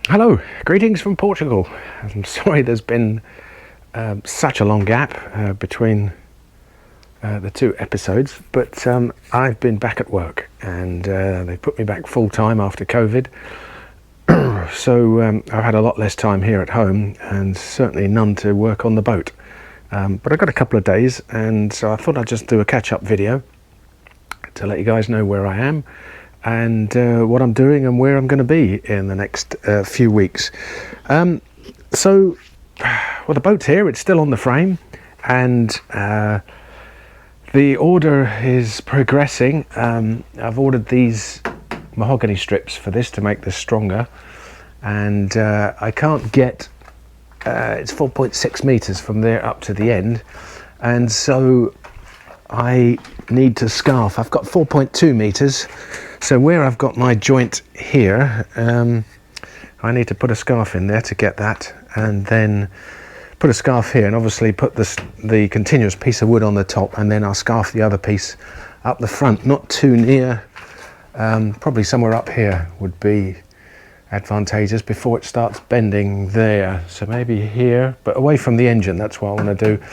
Hello, greetings from Portugal. I'm sorry there's been such a long gap between the two episodes, but I've been back at work and they put me back full time after COVID. So I've had a lot less time here at home and certainly none to work on the boat. But I've got a couple of days, and so I thought I'd just do a catch-up video to let you guys know where I am and what I'm doing and where I'm going to be in the next few weeks. So, well, the boat's here, it's still on the frame, and the order is progressing. I've ordered these mahogany strips for this to make this stronger, and I can't get, it's 4.6 meters from there up to the end, and so I need to scarf. I've got 4.2 meters, so where I've got my joint here, I need to put a scarf in there to get that, and then put a scarf here, and obviously put the continuous piece of wood on the top, and then I'll scarf the other piece up the front, not too near, probably somewhere up here would be advantageous before it starts bending there, so maybe here, but away from the engine. That's what I want to do.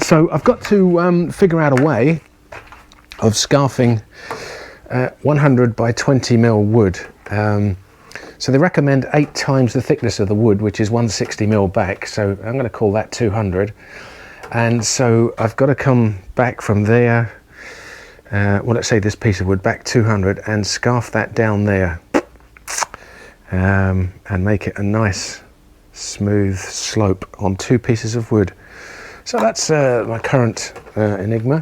So I've got to figure out a way of scarfing 100 by 20 mil wood. So they recommend 8 times the thickness of the wood, which is 160 mil back, so I'm going to call that 200. And so I've got to come back from there, well, let's say this piece of wood back 200, and scarf that down there, and make it a nice smooth slope on 2 pieces of wood. So that's my current enigma.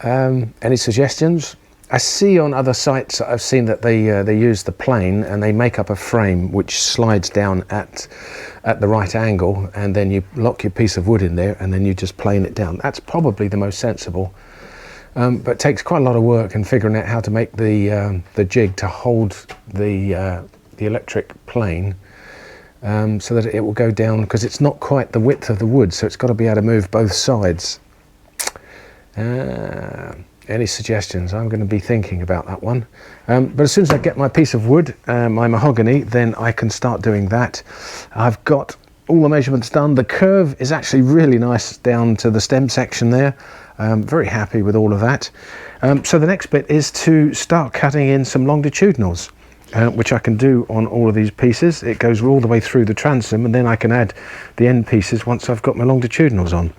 Any suggestions? I see on other sites, I've seen that they use the plane and they make up a frame which slides down at the right angle, and then you lock your piece of wood in there and then you just plane it down. That's probably the most sensible, but it takes quite a lot of work in figuring out how to make the jig to hold the electric plane, so that it will go down, because it's not quite the width of the wood, so it's got to be able to move both sides. Any suggestions? I'm going to be thinking about that one. But as soon as I get my piece of wood, my mahogany, then I can start doing that. I've got all the measurements done. The curve is actually really nice down to the stem section there. Very happy with all of that. So the next bit is to start cutting in some longitudinals, which I can do on all of these pieces. It goes all the way through the transom, and then I can add the end pieces once I've got my longitudinals on.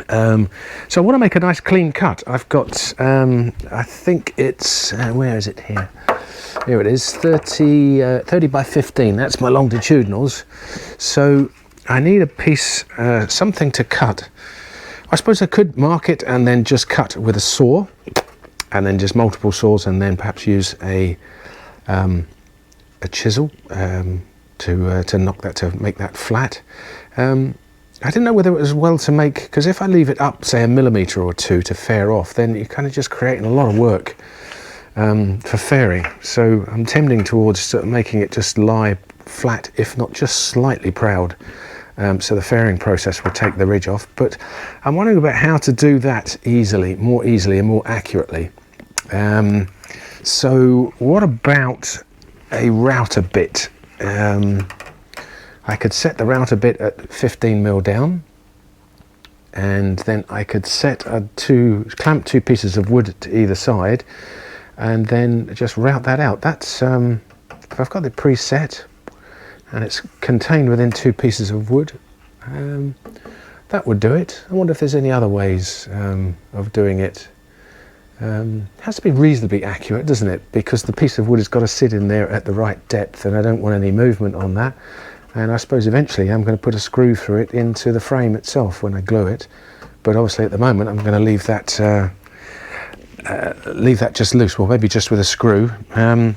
So I want to make a nice clean cut. I've got, I think it's, where is it here? Here it is, 30 by 15. That's my longitudinals. So I need a piece, something to cut. I suppose I could mark it and then just cut with a saw, and then just multiple saws, and then perhaps use a chisel to knock that, to make that flat. I didn't know whether it was well to make, because if I leave it up, say, 1 millimeter or 2 to fare off, then you're kind of just creating a lot of work for fairing. So I'm tending towards sort of making it just lie flat, if not just slightly proud. So the fairing process will take the ridge off. But I'm wondering about how to do that more easily and more accurately. So what about a router bit? I could set the router bit at 15 mil down, and then I could set clamp 2 pieces of wood to either side, and then just route that out. That's if I've got it preset and it's contained within 2 pieces of wood, that would do it. I wonder if there's any other ways of doing it. It has to be reasonably accurate, doesn't it? Because the piece of wood has got to sit in there at the right depth, and I don't want any movement on that. And I suppose eventually I'm going to put a screw through it into the frame itself when I glue it. But obviously at the moment I'm going to leave that just loose, well, maybe just with a screw. And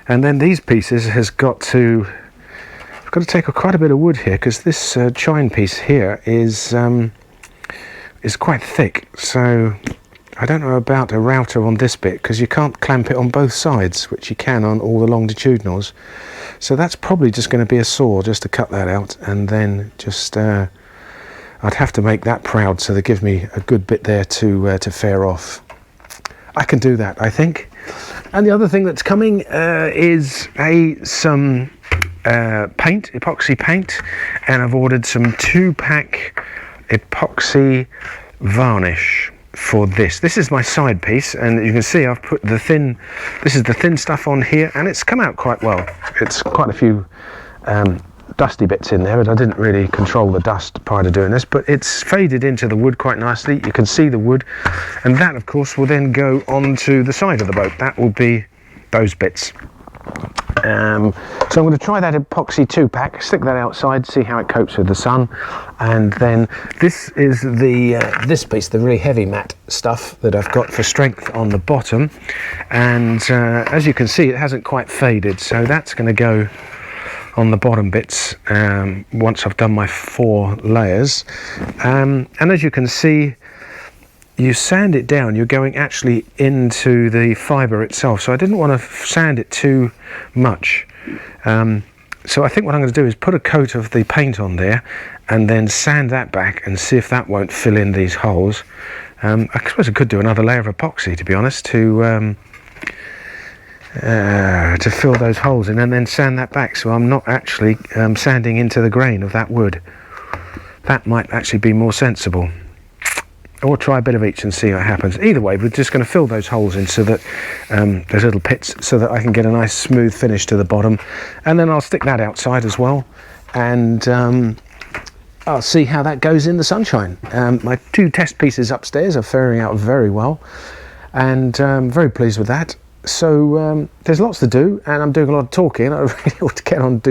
then these pieces I've got to take quite a bit of wood here, because this chine piece here is quite thick. So I don't know about a router on this bit, because you can't clamp it on both sides, which you can on all the longitudinals. So that's probably just going to be a saw just to cut that out, and then just I'd have to make that proud so they give me a good bit there to fare off. I can do that, I think. And the other thing that's coming is some paint, epoxy paint, and I've ordered some 2-pack epoxy varnish for this. This is my side piece, and you can see I've put this is the thin stuff on here, and it's come out quite well. It's quite a few dusty bits in there, but I didn't really control the dust prior to doing this, but it's faded into the wood quite nicely. You can see the wood, and that of course will then go onto the side of the boat. That will be those bits. So I'm going to try that epoxy 2-pack, stick that outside, see how it copes with the sun, and then this is this piece, the really heavy matte stuff that I've got for strength on the bottom, and as you can see it hasn't quite faded, so that's going to go on the bottom bits once I've done my 4 layers, and as you can see, you sand it down, you're going actually into the fibre itself, so I didn't want to sand it too much. So I think what I'm going to do is put a coat of the paint on there and then sand that back and see if that won't fill in these holes. I suppose I could do another layer of epoxy, to be honest, to fill those holes in, and then sand that back so I'm not actually sanding into the grain of that wood. That might actually be more sensible. Or try a bit of each and see what happens. Either way, we're just going to fill those holes in so that there's little pits, so that I can get a nice smooth finish to the bottom, and then I'll stick that outside as well, and I'll see how that goes in the sunshine. My 2 test pieces upstairs are faring out very well, and I'm very pleased with that. So there's lots to do, and I'm doing a lot of talking. I really ought to get on and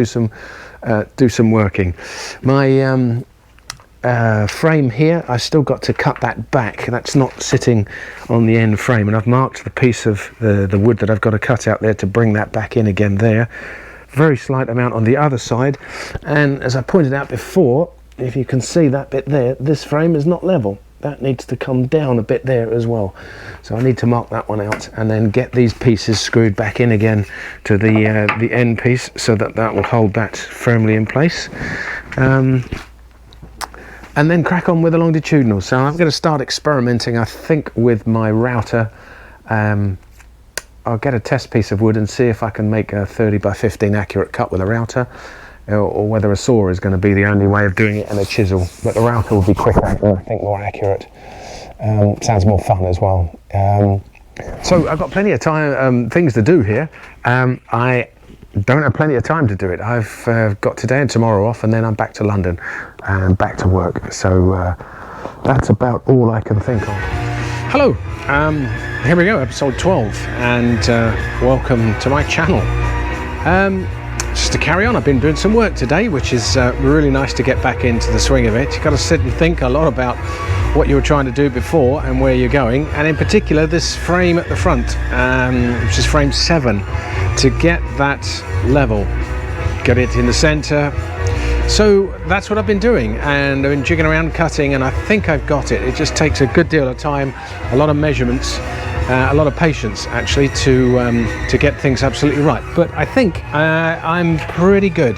do some working. My frame here, I still got to cut that back. That's not sitting on the end frame, and I've marked the piece of the wood that I've got to cut out there to bring that back in again there. Very slight amount on the other side, and as I pointed out before, if you can see that bit there, this frame is not level. That needs to come down a bit there as well, so I need to mark that one out and then get these pieces screwed back in again to the end piece, so that will hold that firmly in place. And then crack on with the longitudinals. So I'm going to start experimenting, I think, with my router. I'll get a test piece of wood and see if I can make a 30 by 15 accurate cut with a router, or whether a saw is going to be the only way of doing it, and a chisel. But the router will be quicker and I think more accurate. Sounds more fun as well. So I've got plenty of time, things to do here. I don't have plenty of time to do it. I've got today and tomorrow off, and then I'm back to London and back to work. So that's about all I can think of. Hello, here we go, episode 12, and welcome to my channel. Just to carry on, I've been doing some work today, which is really nice to get back into the swing of it. You've got to sit and think a lot about what you were trying to do before and where you're going, and in particular this frame at the front, which is frame 7, to get that level, get it in the center. So that's what I've been doing, and I've been jigging around cutting, and I think I've got it. It just takes a good deal of time, a lot of measurements, a lot of patience actually, to get things absolutely right. But I think I'm pretty good.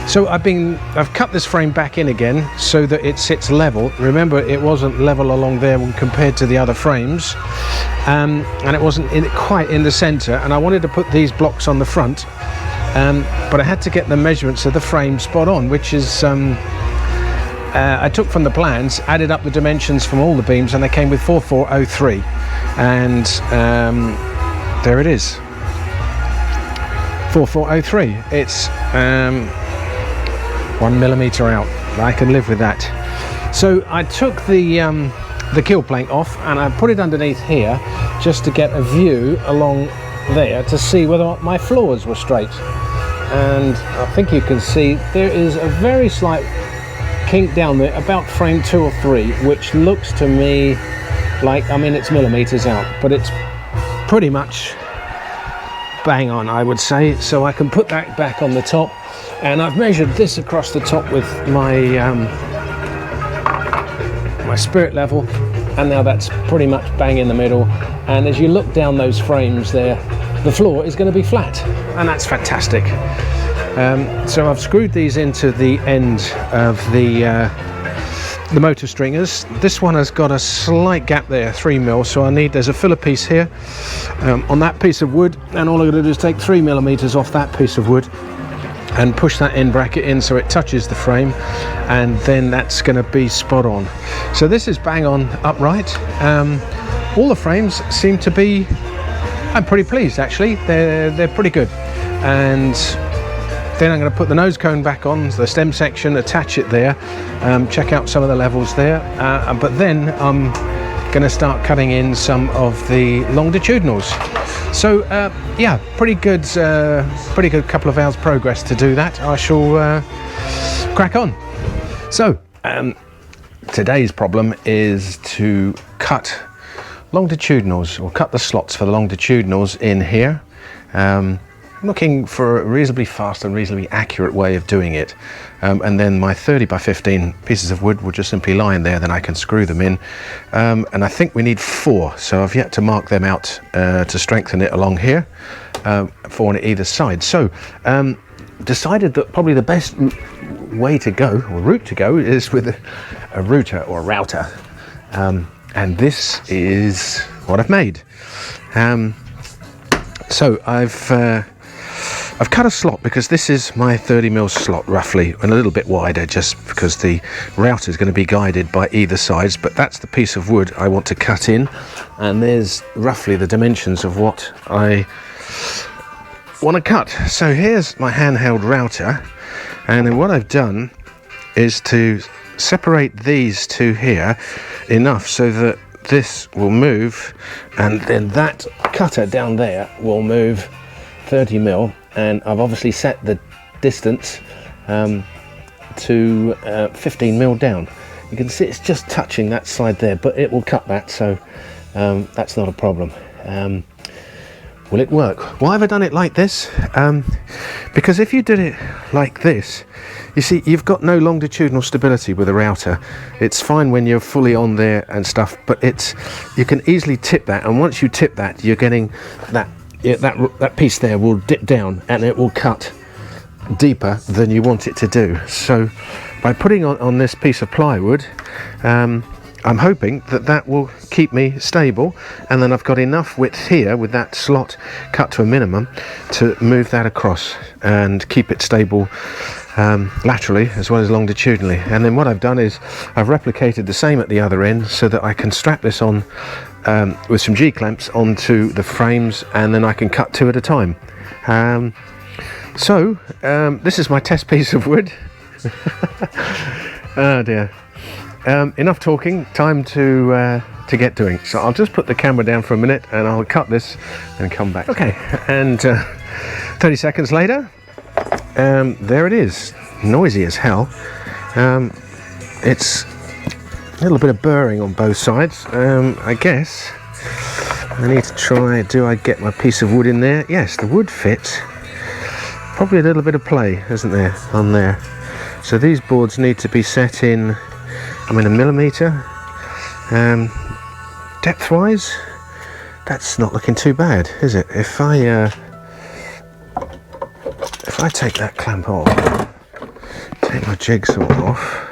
So I've cut this frame back in again so that it sits level. Remember, it wasn't level along there when compared to the other frames, and it wasn't quite in the center, and I wanted to put these blocks on the front, but I had to get the measurements of the frame spot on, which is I took from the plans, added up the dimensions from all the beams, and they came with 4403, and there it is, 4403. It's 1 millimeter out. I can live with that. So I took the kill plank off and I put it underneath here just to get a view along there to see whether my floors were straight, and I think you can see there is a very slight kink down there about frame 2 or 3, which looks to me like, I mean, it's millimeters out, but it's pretty much bang on, I would say. So I can put that back on the top, and I've measured this across the top with my my spirit level, and now that's pretty much bang in the middle. And as you look down those frames there, the floor is going to be flat, and that's fantastic. So I've screwed these into the end of the the motor stringers. This one has got a slight gap there, 3mm, so there's a filler piece here on that piece of wood, and all I'm going to do is take 3mm off that piece of wood and push that end bracket in so it touches the frame, and then that's going to be spot on. So this is bang on upright. All the frames seem to be, I'm pretty pleased actually, they're pretty good. And then I'm going to put the nose cone back on, the stem section, attach it there, check out some of the levels there, but then I'm going to start cutting in some of the longitudinals. So yeah, pretty good couple of hours progress to do that. I shall crack on. So today's problem is to cut longitudinals, or cut the slots for the longitudinals in here. I'm looking for a reasonably fast and reasonably accurate way of doing it, and then my 30 by 15 pieces of wood will just simply lie in there, then I can screw them in, and I think we need 4, so I've yet to mark them out to strengthen it along here, 4 on either side. So decided that probably the best way to go, or route to go, is with a router or a router, and this is what I've made. So I've cut a slot because this is my 30mm slot roughly, and a little bit wider just because the router is going to be guided by either sides, but that's the piece of wood I want to cut in, and there's roughly the dimensions of what I want to cut. So here's my handheld router, and then what I've done is to separate these two here enough so that this will move, and then that cutter down there will move 30mm, and I've obviously set the distance to 15mm down. You can see it's just touching that side there, but it will cut that, so that's not a problem. Will it work? Why have I done it like this? Because if you did it like this, you see, you've got no longitudinal stability with a router. It's fine when you're fully on there and stuff, but you can easily tip that, and once you tip that, you're getting that piece there will dip down, and it will cut deeper than you want it to do. So by putting on this piece of plywood, I'm hoping that will keep me stable, and then I've got enough width here with that slot cut to a minimum to move that across and keep it stable laterally as well as longitudinally. And then what I've done is I've replicated the same at the other end so that I can strap this on with some G-clamps onto the frames, and then I can cut 2 at a time. So this is my test piece of wood. Oh dear. Enough talking, time to get doing. So I'll just put the camera down for a minute and I'll cut this and come back. Okay, and 30 seconds later, there it is, noisy as hell. It's a little bit of burring on both sides. I guess I need to try, do I get my piece of wood in there? Yes, the wood fits. Probably a little bit of play, isn't there, on there? So these boards need to be set in, I'm in 1mm. Depth wise, that's not looking too bad, is it? If I take that clamp off, take my jigsaw off,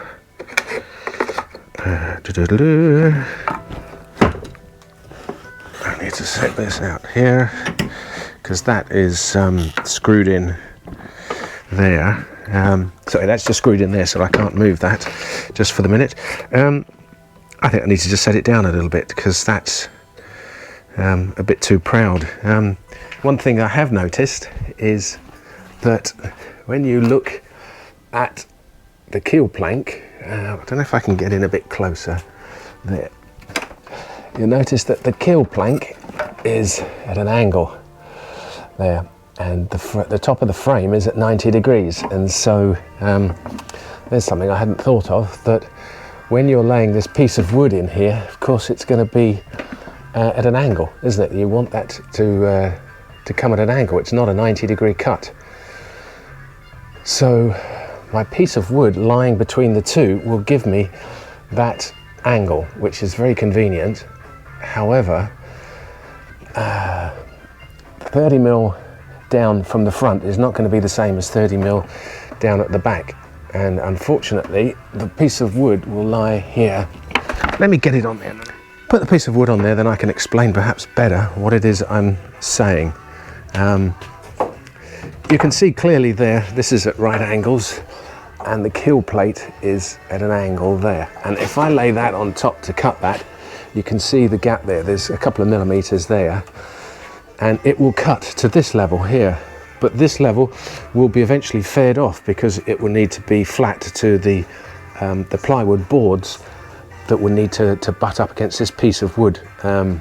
I need to set this out here because that is screwed in there. Sorry, that's just screwed in there, so I can't move that just for the minute. I think I need to just set it down a little bit because that's a bit too proud. One thing I have noticed is that when you look at the keel plank, I don't know if I can get in a bit closer there, you'll notice that the keel plank is at an angle there, and the top of the frame is at 90 degrees, and so there's something I hadn't thought of, that when you're laying this piece of wood in here, of course it's going to be at an angle, isn't it? You want that to come at an angle. It's not a 90-degree cut. So my piece of wood lying between the two will give me that angle, which is very convenient. However, 30mm down from the front is not going to be the same as 30mm down at the back. and unfortunately the piece of wood will lie here. Let me get it on there. Put the piece of wood on there, then I can explain perhaps better what it is I'm saying. You can see clearly there, this is at right angles, and the kill plate is at an angle there. And if I lay that on top to cut that, you can see the gap there. There's a couple of millimeters there, and it will cut to this level here. But this level will be eventually faired off because it will need to be flat to the plywood boards that will need to butt up against this piece of wood. The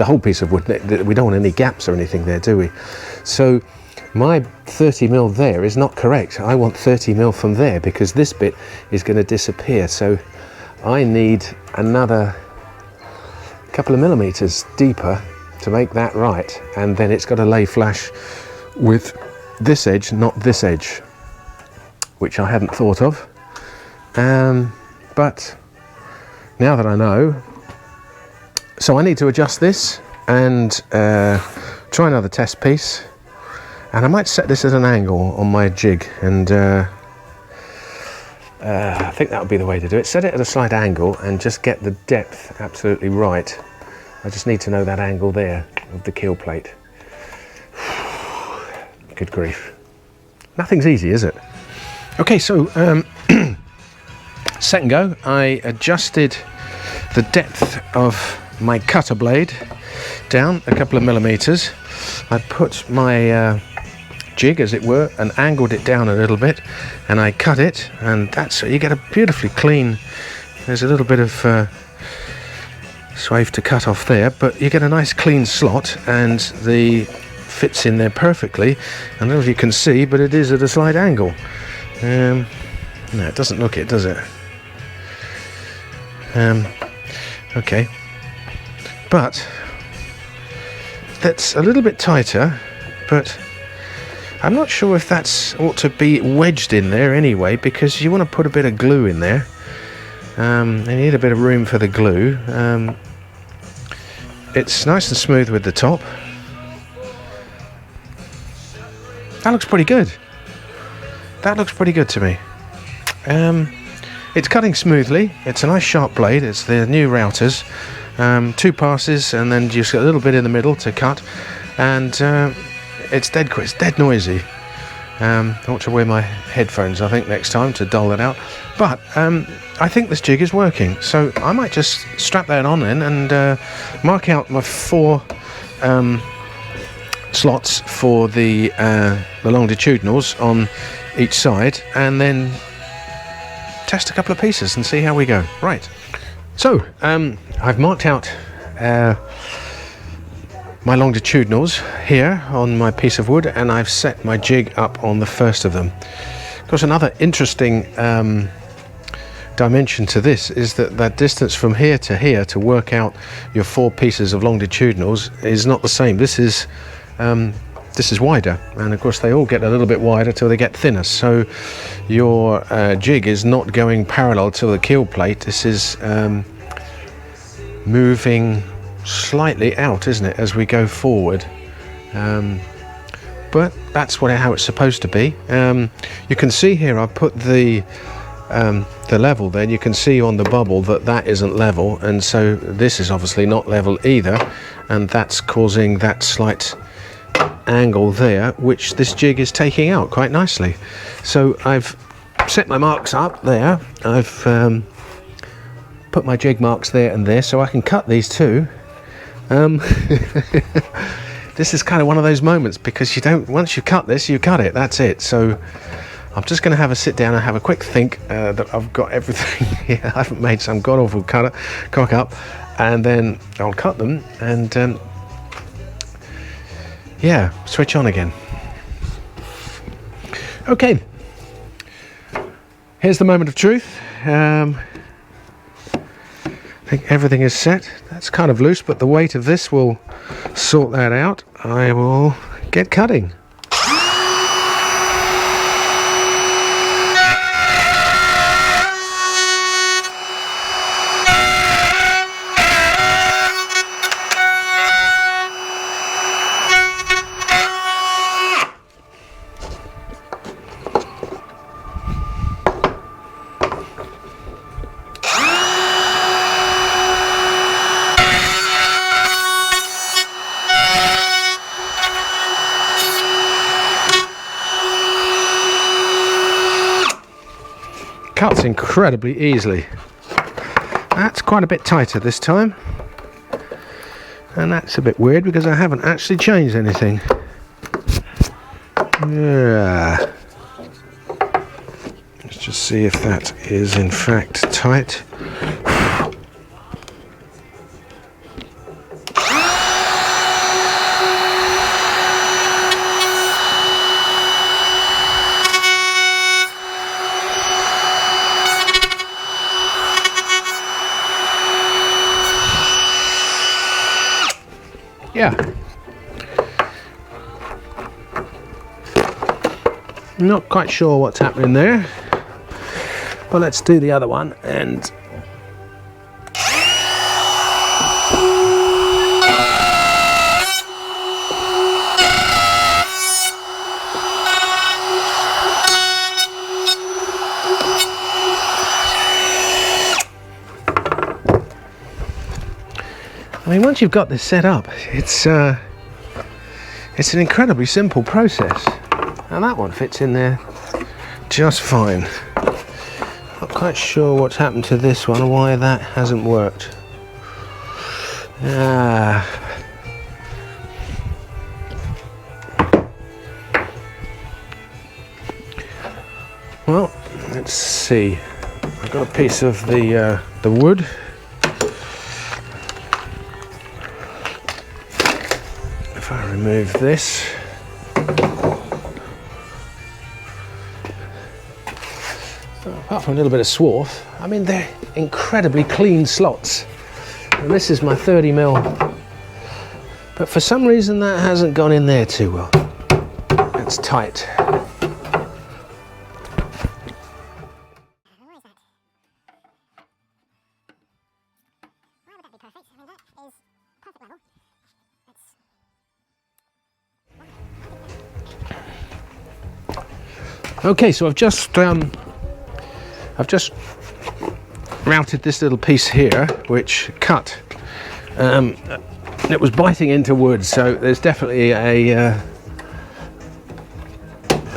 whole piece of wood, we don't want any gaps or anything there, do we? So my 30mm there is not correct. I want 30mm from there because this bit is going to disappear. So I need another couple of millimeters deeper to make that right, and then it's got to lay flush with this edge, not this edge, which I hadn't thought of. But now that I know, so I need to adjust this and try another test piece, and I might set this at an angle on my jig, and I think that would be the way to do it. Set it at a slight angle and just get the depth absolutely right. I just need to know that angle there of the keel plate. Good grief. Nothing's easy, is it? Okay, so second go, I adjusted the depth of my cutter blade down a couple of millimeters. I put my jig, as it were, and angled it down a little bit, and I cut it, and that's, you get a beautifully clean, there's a little bit of swathe to cut off there, but you get a nice clean slot, and the fits in there perfectly. I don't know if you can see, but it is at a slight angle. No, it doesn't look it, does it? Okay, but that's a little bit tighter, but I'm not sure if that's ought to be wedged in there anyway, because you want to put a bit of glue in there. You need a bit of room for the glue. It's nice and smooth with the top. That looks pretty good. That looks pretty good to me. It's cutting smoothly. It's a nice sharp blade. It's the new routers. 2 passes and then just a little bit in the middle to cut, and it's dead quick. It's dead noisy. I want to wear my headphones, I think, next time to dull it out. But I think this jig is working, so I might just strap that on then and mark out my 4 slots for the longitudinals on each side, and then test a couple of pieces and see how we go. Right, so I've marked out my longitudinals here on my piece of wood, and I've set my jig up on the first of them. Of course, another interesting dimension to this is that distance from here to work out your 4 pieces of longitudinals is not the same. This is wider, and of course they all get a little bit wider till they get thinner, so your jig is not going parallel to the keel plate. This is moving slightly out, isn't it, as we go forward, but that's how it's supposed to be. You can see here I put the level there, and you can see on the bubble that isn't level, and so this is obviously not level either, and that's causing that slight angle there, which this jig is taking out quite nicely. So I've set my marks up there. I've put my jig marks there and there, so I can cut these too. This is kind of one of those moments, because once you cut this, you cut it, that's it. So I'm just going to have a sit down and have a quick think that I've got everything here. I haven't made some god-awful cock up, and then I'll cut them and yeah, switch on again. Okay, here's the moment of truth. I think everything is set. That's kind of loose, but the weight of this will sort that out. I will get cutting. cuts incredibly easily. That's quite a bit tighter this time, and that's a bit weird because I haven't actually changed anything. Yeah. Let's just see if that is in fact tight. Yeah. Not quite sure what's happening there, but let's do the other one. And I mean, once you've got this set up, it's an incredibly simple process, and that one fits in there just fine. Not quite sure what's happened to this one, or why that hasn't worked. Well, let's see. I've got a piece of the wood. If I remove this, apart from a little bit of swarf, I mean, they're incredibly clean slots, and this is my 30mm, but for some reason that hasn't gone in there too well. It's tight. Okay, so I've just routed this little piece here, which cut. It was biting into wood, so there's definitely a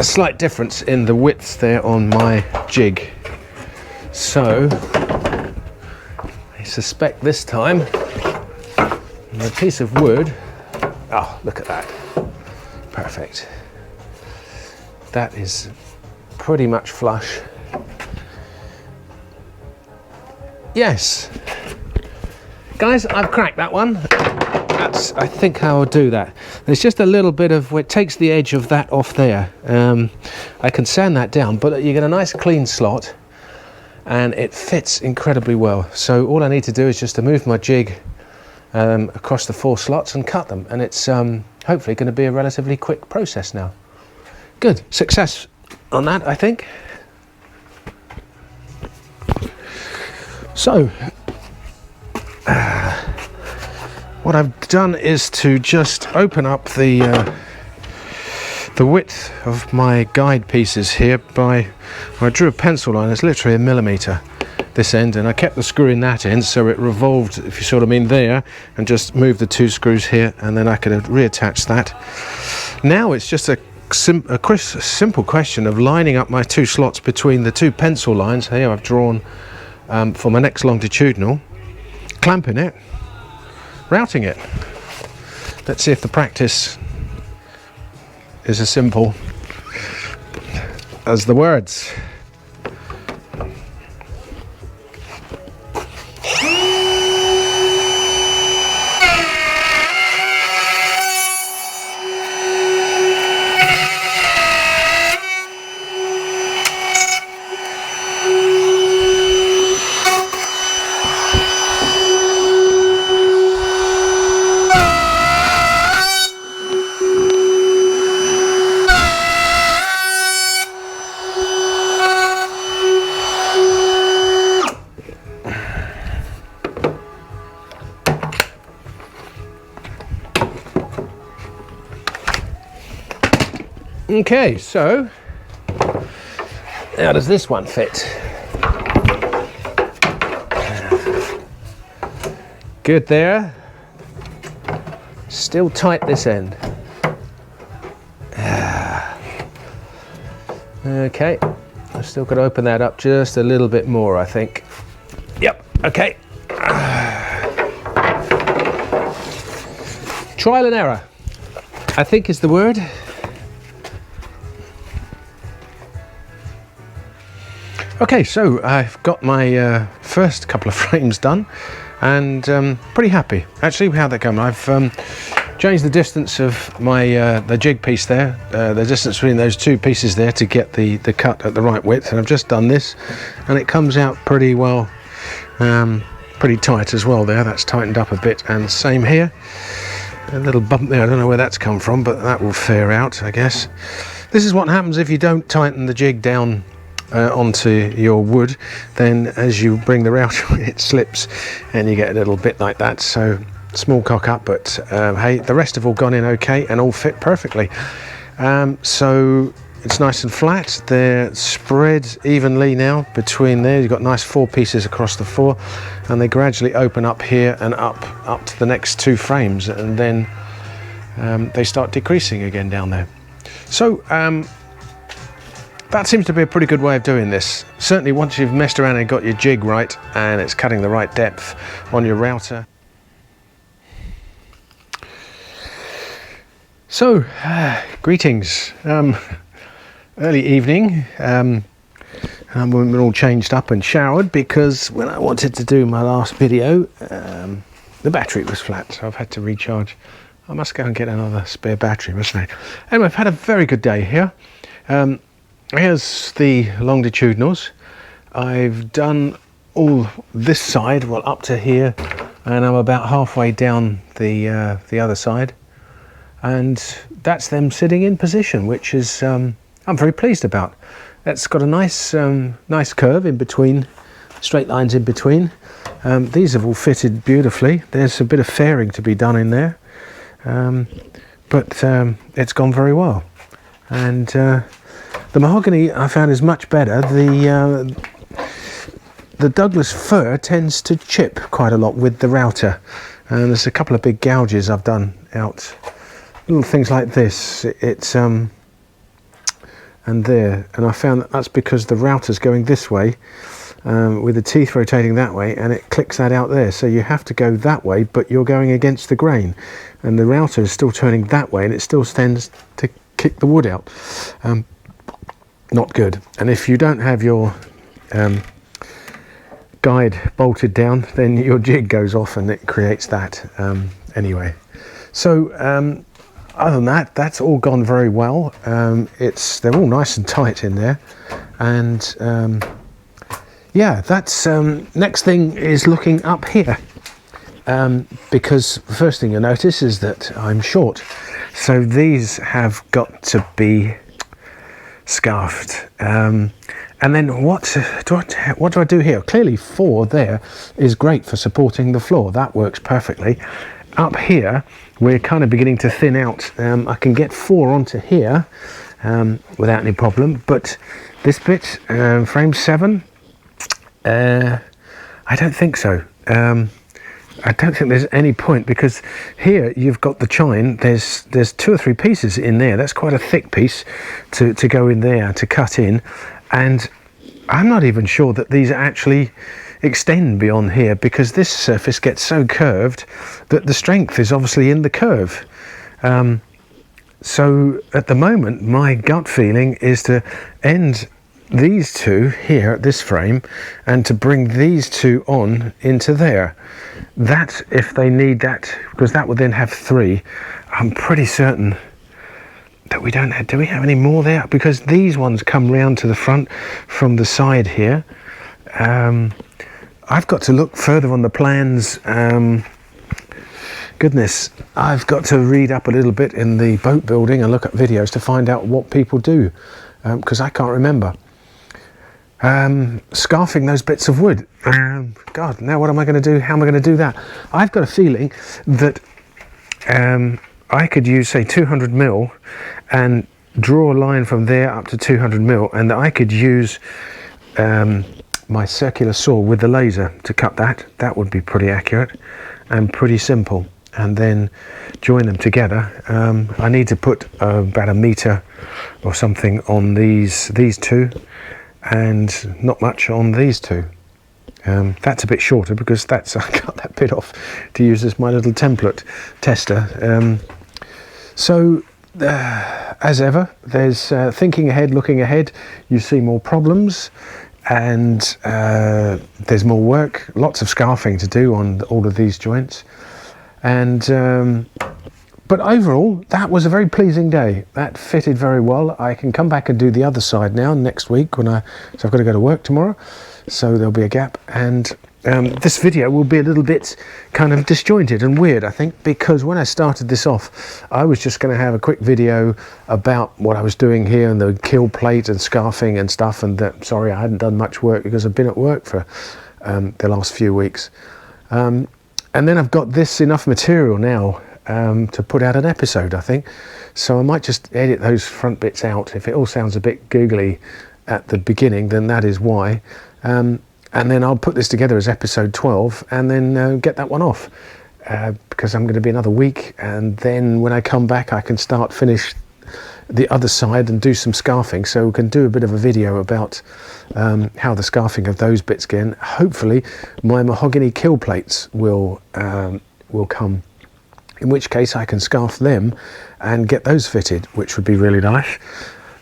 slight difference in the width there on my jig. So I suspect this time the piece of wood. Oh, look at that! Perfect. That is pretty much flush. Yes, guys, I've cracked that one. That's, I think, how I'll do that. There's just a little bit of, it takes the edge of that off there. I can sand that down, but you get a nice clean slot, and it fits incredibly well. So all I need to do is just to move my jig across the 4 slots and cut them, and it's hopefully going to be a relatively quick process now. Good success on that, I think. So what I've done is to just open up the width of my guide pieces here by, I drew a pencil line. It's literally 1 millimeter this end, and I kept the screw in that end so it revolved, if you sort of mean, there, and just moved the 2 screws here, and then I could have reattached that. Now it's just a simple question of lining up my 2 slots between the 2 pencil lines here I've drawn for my next longitudinal, clamping it, routing it. Let's see if the practice is as simple as the words. Okay, so how does this one fit? Good there. Still tight this end. Okay, I still got to open that up just a little bit more, I think. Yep, okay. Trial and error, I think is the word. Okay, so I've got my first couple of frames done, and pretty happy actually with how they're going. I've changed the distance of my the jig piece there, the distance between those two pieces there, to get the cut at the right width, and I've just done this, and it comes out pretty well, pretty tight as well there. That's tightened up a bit, and same here. A little bump there, I don't know where that's come from, but that will fare out, I guess. This is what happens if you don't tighten the jig down onto your wood. Then as you bring the router, it slips and you get a little bit like that. So small cock up, but hey, the rest have all gone in okay and all fit perfectly. So it's nice and flat. They're spread evenly now between there. You've got nice 4 pieces across the 4, and they gradually open up here and up to the next 2 frames, and then they start decreasing again down there. So that seems to be a pretty good way of doing this. Certainly once you've messed around and got your jig right and it's cutting the right depth on your router. So greetings. Early evening. I'm all changed up and showered, because when I wanted to do my last video, the battery was flat, so I've had to recharge. I must go and get another spare battery, mustn't I? Anyway, I've had a very good day here. Here's the longitudinals. I've done all this side, well, up to here, and I'm about halfway down the other side, and that's them sitting in position, which is I'm very pleased about. It's got a nice nice curve in between, straight lines in between. These have all fitted beautifully. There's a bit of fairing to be done in there, but it's gone very well. And the mahogany I found is much better. The Douglas fir tends to chip quite a lot with the router, and there's a couple of big gouges I've done out, little things like this. It's and there, and I found that that's because the router's going this way, with the teeth rotating that way, and it clicks that out there. So you have to go that way, but you're going against the grain, and the router is still turning that way, and it still tends to kick the wood out. Not good. And if you don't have your guide bolted down, then your jig goes off and it creates that anyway. So other than that, that's all gone very well. They're all nice and tight in there, and yeah, that's next thing is looking up here, because the first thing you'll notice is that I'm short, so these have got to be scarfed. And then what do I do here? Clearly 4 there is great for supporting the floor. That works perfectly. Up here, we're kind of beginning to thin out. I can get 4 onto here without any problem, but this bit, frame 7, I don't think so. I don't think there's any point, because here you've got the chine. There's 2 or 3 pieces in there. That's quite a thick piece to go in there to cut in, and I'm not even sure that these actually extend beyond here, because this surface gets so curved that the strength is obviously in the curve. So at the moment my gut feeling is to end these 2 here at this frame and to bring these 2 on into there. That, if they need that, because that would then have 3. I'm pretty certain that we don't have, do we have any more there? Because these ones come round to the front from the side here. I've got to look further on the plans. Goodness, I've got to read up a little bit in the boat building and look at videos to find out what people do, because I can't remember. Scarfing those bits of wood. God, now what am I going to do? How am I going to do that? I've got a feeling that I could use, say, 200 mil and draw a line from there up to 200 mil, and I could use my circular saw with the laser to cut that. That would be pretty accurate and pretty simple, and then join them together. I need to put about 1 meter or something on these 2, and not much on these two. That's a bit shorter because I cut that bit off to use as my little template tester. So as ever, there's thinking ahead, looking ahead. You see more problems, and there's more work, lots of scarfing to do on all of these joints. And but overall, that was a very pleasing day. That fitted very well. I can come back and do the other side now next week so I've got to go to work tomorrow, so there'll be a gap. And this video will be a little bit kind of disjointed and weird, I think, because when I started this off, I was just going to have a quick video about what I was doing here and the kill plate and scarfing and stuff, and sorry, I hadn't done much work because I've been at work for the last few weeks. And then I've got this enough material now to put out an episode, I think. So I might just edit those front bits out. If it all sounds a bit googly at the beginning, then that is why. And then I'll put this together as episode 12 and then get that one off because I'm going to be another week, and then when I come back I can finish the other side and do some scarfing, so we can do a bit of a video about how the scarfing of those bits again. Hopefully my mahogany kill plates will come, in which case I can scarf them and get those fitted, which would be really nice.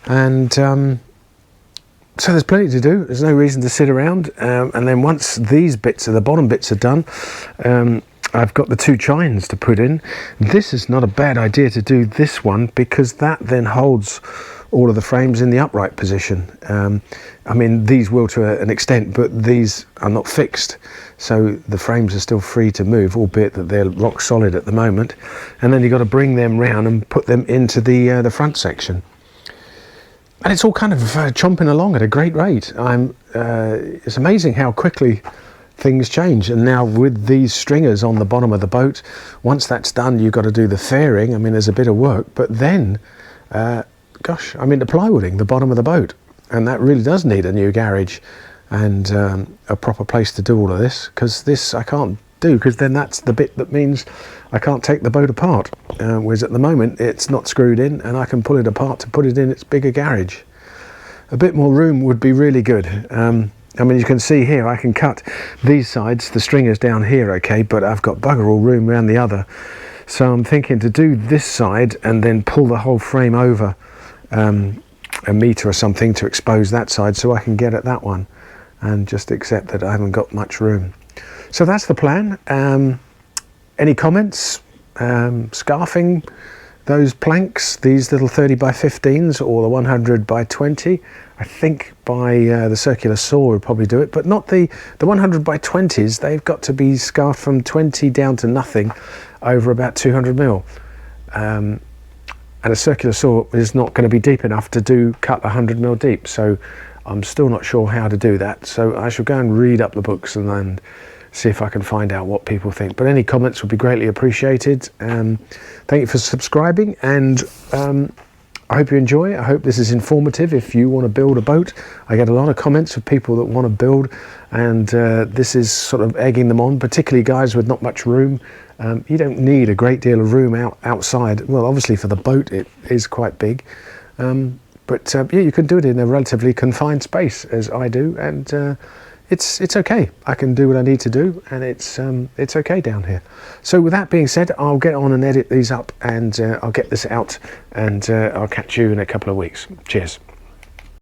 And so there's plenty to do. There's no reason to sit around. And then once these bits, the bottom bits are done, I've got the two chines to put in. This is not a bad idea to do this one, because that then holds all of the frames in the upright position. I mean, these will to an extent, but these are not fixed, so the frames are still free to move, albeit that they're rock solid at the moment. And then you've got to bring them round and put them into the front section. And it's all kind of chomping along at a great rate. It's amazing how quickly things change. And now with these stringers on the bottom of the boat, once that's done, you've got to do the fairing. I mean, there's a bit of work, but then, gosh, I mean, the plywooding, the bottom of the boat, and that really does need a new garage and a proper place to do all of this, because this I can't do, because then that's the bit that means I can't take the boat apart, whereas at the moment it's not screwed in and I can pull it apart to put it in its bigger garage. A bit more room would be really good. I mean, you can see here I can cut these sides, the stringers down here, okay, but I've got bugger all room around the other, so I'm thinking to do this side and then pull the whole frame over a metre or something to expose that side, so I can get at that one and just accept that I haven't got much room. So that's the plan. Any comments? Scarfing those planks, these little 30 by 15s or the 100 by 20. I think by the circular saw would probably do it, but not the 100 by 20s. They've got to be scarfed from 20 down to nothing over about 200 mil. And a circular saw is not going to be deep enough to cut 100 mil deep. So I'm still not sure how to do that. So I shall go and read up the books and then see if I can find out what people think. But any comments would be greatly appreciated. Thank you for subscribing, and I hope you enjoy. I hope this is informative. If you want to build a boat, I get a lot of comments of people that want to build, and this is sort of egging them on, particularly guys with not much room. You don't need a great deal of room outside. Well, obviously for the boat it is quite big, but yeah, you can do it in a relatively confined space, as I do, and it's okay. I can do what I need to do, and it's okay down here. So with that being said, I'll get on and edit these up, and I'll get this out, and I'll catch you in a couple of weeks. Cheers.